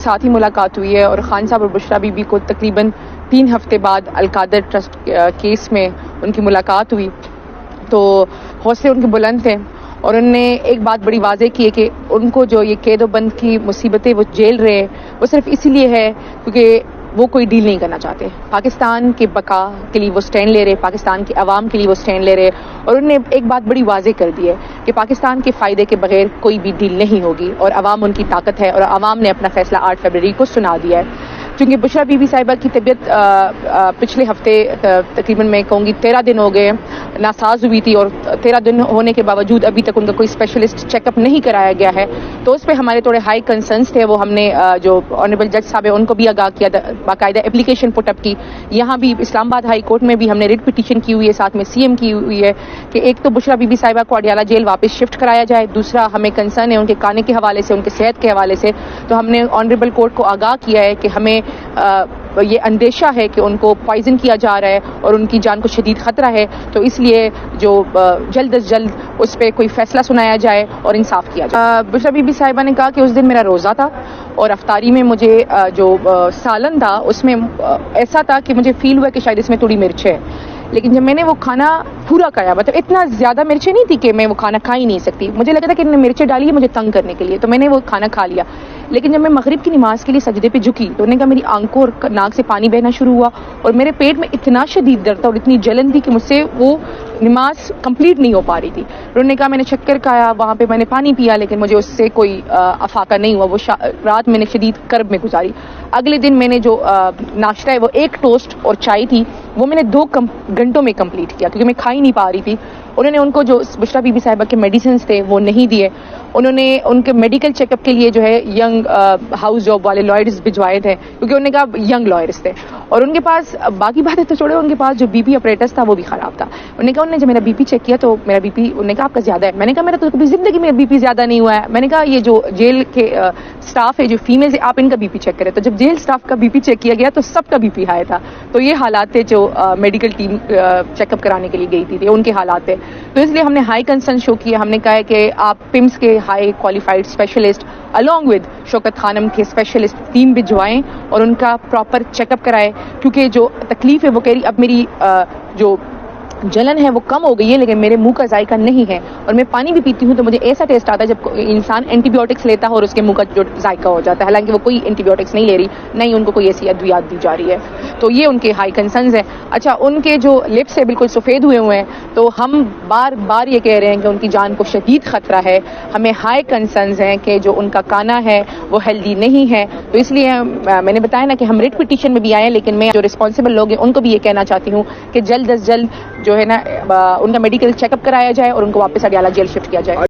ساتھ ہی ملاقات ہوئی ہے اور خان صاحب اور بشرا بی بی کو تقریباً 3 ہفتے بعد القادر ٹرسٹ کیس میں ان کی ملاقات ہوئی تو حوصلے ان کے بلند تھے اور انہوں نے ایک بات بڑی واضح کی ہے کہ ان کو جو یہ قید و بند کی مصیبتیں وہ جھیل رہے وہ صرف اسی لیے ہے کیونکہ وہ کوئی ڈیل نہیں کرنا چاہتے. پاکستان کے بقا کے لیے وہ سٹینڈ لے رہے, پاکستان کے عوام کے لیے وہ سٹینڈ لے رہے اور انہوں نے ایک بات بڑی واضح کر دی ہے کہ پاکستان کے فائدے کے بغیر کوئی بھی ڈیل نہیں ہوگی اور عوام ان کی طاقت ہے اور عوام نے اپنا فیصلہ 8 فروری کو سنا دیا ہے. چونکہ بشرا بی بی صاحبہ کی طبیعت پچھلے ہفتے تقریباً میں کہوں گی 13 دن ہو گئے ناساز ہوئی تھی اور 13 دن ہونے کے باوجود ابھی تک ان کا کوئی اسپیشلسٹ چیک اپ نہیں کرایا گیا ہے, تو اس پہ ہمارے تھوڑے ہائی کنسرنس تھے. وہ ہم نے جو آنریبل جج صاحب ہیں ان کو بھی آگاہ کیا, باقاعدہ اپلیکیشن پٹ اپ کی. یہاں بھی اسلام آباد ہائی کورٹ میں بھی ہم نے ریٹ پٹیشن کی ہوئی ہے, ساتھ میں سی ایم کی ہوئی ہے کہ ایک تو بشرا بی بی صاحبہ کو اڈیالہ جیل واپس شفٹ کرایا جائے, دوسرا ہمیں کنسرن ہے ان کے کھانے کے حوالے سے, ان کے صحت کے حوالے سے. تو ہم نے آنریبل کورٹ کو آگاہ کیا ہے کہ ہمیں یہ اندیشہ ہے کہ ان کو پوائزن کیا جا رہا ہے اور ان کی جان کو شدید خطرہ ہے, تو اس لیے جو جلد از جلد اس پہ کوئی فیصلہ سنایا جائے اور انصاف کیا جائے. بشرا بی بی صاحبہ نے کہا کہ اس دن میرا روزہ تھا اور افطاری میں مجھے جو سالن تھا اس میں ایسا تھا کہ مجھے فیل ہوا کہ شاید اس میں تھوڑی مرچ ہے, لیکن جب میں نے وہ کھانا پورا کھایا, مطلب اتنا زیادہ مرچیں نہیں تھی کہ میں وہ کھانا کھا ہی نہیں سکتی, مجھے لگا تھا کہ انہوں نے مرچیں ڈالی ہے مجھے تنگ کرنے کے لیے, تو میں نے وہ کھانا کھا لیا. لیکن جب میں مغرب کی نماز کے لیے سجدے پہ جھکی تو انہوں نے کہا میری آنکھوں اور ناک سے پانی بہنا شروع ہوا اور میرے پیٹ میں اتنا شدید درد تھا اور اتنی جلن تھی کہ مجھ سے وہ نماز کمپلیٹ نہیں ہو پا رہی تھی. انہوں نے کہا میں نے شکر کھایا, وہاں پہ میں نے پانی پیا, لیکن مجھے اس سے کوئی افاقہ نہیں ہوا. وہ رات میں نے شدید کرب میں گزاری. اگلے دن میں نے جو ناشتہ ہے وہ 1 ٹوسٹ اور چائے تھی وہ میں نے 2 گھنٹوں میں کمپلیٹ کیا کیونکہ میں کھا ہی نہیں پا رہی تھی. انہوں نے ان کو جو بشرا بی بی صاحبہ کے میڈیسنز تھے وہ نہیں دیے. انہوں نے ان کے میڈیکل چیک اپ کے لیے جو ہے ینگ ہاؤس جاب والے لائرز بھجوائے تھے کیونکہ انہوں نے کہا ینگ لائرز تھے اور ان کے پاس باقی باتیں تو چھوڑے, ان کے پاس جو بی پی اپریٹس تھا وہ بھی خراب تھا. انہوں نے کہا انہوں نے جب میرا بی پی چیک کیا تو میرا بی پی, انہوں نے کہا آپ کا زیادہ ہے. میں نے کہا میرا تو کبھی زندگی میں بی پی زیادہ نہیں ہوا ہے. میں نے کہا یہ جو جیل کے سٹاف ہے جو فیمیلز ہے آپ ان کا بی پی چیک کریں. تو جب جیل سٹاف کا بی پی چیک کیا گیا تو سب کا بی پی ہائی تھا. تو یہ حالات تھے جو میڈیکل ٹیم چیک اپ کرانے کے لیے گئی تھی ان کے حالات تھے. تو اس لیے ہم نے ہائی کنسرن شو کیا. ہم نے کہا ہے کہ آپ پمس کے high qualified specialist along with شوکت خانم کے اسپیشلسٹ ٹیم بھجوائیں اور ان کا پراپر چیک اپ کرائے, کیونکہ جو تکلیف ہے وہ کہہ رہی اب میری جو جلن ہے وہ کم ہو گئی ہے لیکن میرے منہ کا ذائقہ نہیں ہے, اور میں پانی بھی پیتی ہوں تو مجھے ایسا ٹیسٹ آتا ہے جب انسان اینٹی بایوٹکس لیتا ہے اور اس کے منہ کا جو ذائقہ ہو جاتا ہے, حالانکہ وہ کوئی اینٹی بایوٹکس نہیں لے رہی, نہیں ان کو کوئی ایسی ادویات دی جا رہی ہے. تو یہ ان کے ہائی کنسرنز ہیں. اچھا, ان کے جو لپس ہے بالکل سفید ہوئے ہوئے ہیں, تو ہم بار بار یہ کہہ رہے ہیں کہ ان کی جان کو شدید خطرہ ہے. ہمیں ہائی کنسرنز ہیں کہ جو ان کا کھانا ہے وہ ہیلدی نہیں ہے. تو اس لیے میں نے بتایا نا کہ ہم ریٹ پٹیشن میں بھی آئے ہیں, لیکن میں جو رسپانسبل لوگ ہیں ان کو بھی یہ کہنا چاہتی ہوں کہ جلد از جلد جو ہے نا ان کا میڈیکل چیک اپ کرایا جائے اور ان کو واپس اڈیالہ جیل شفٹ کیا جائے.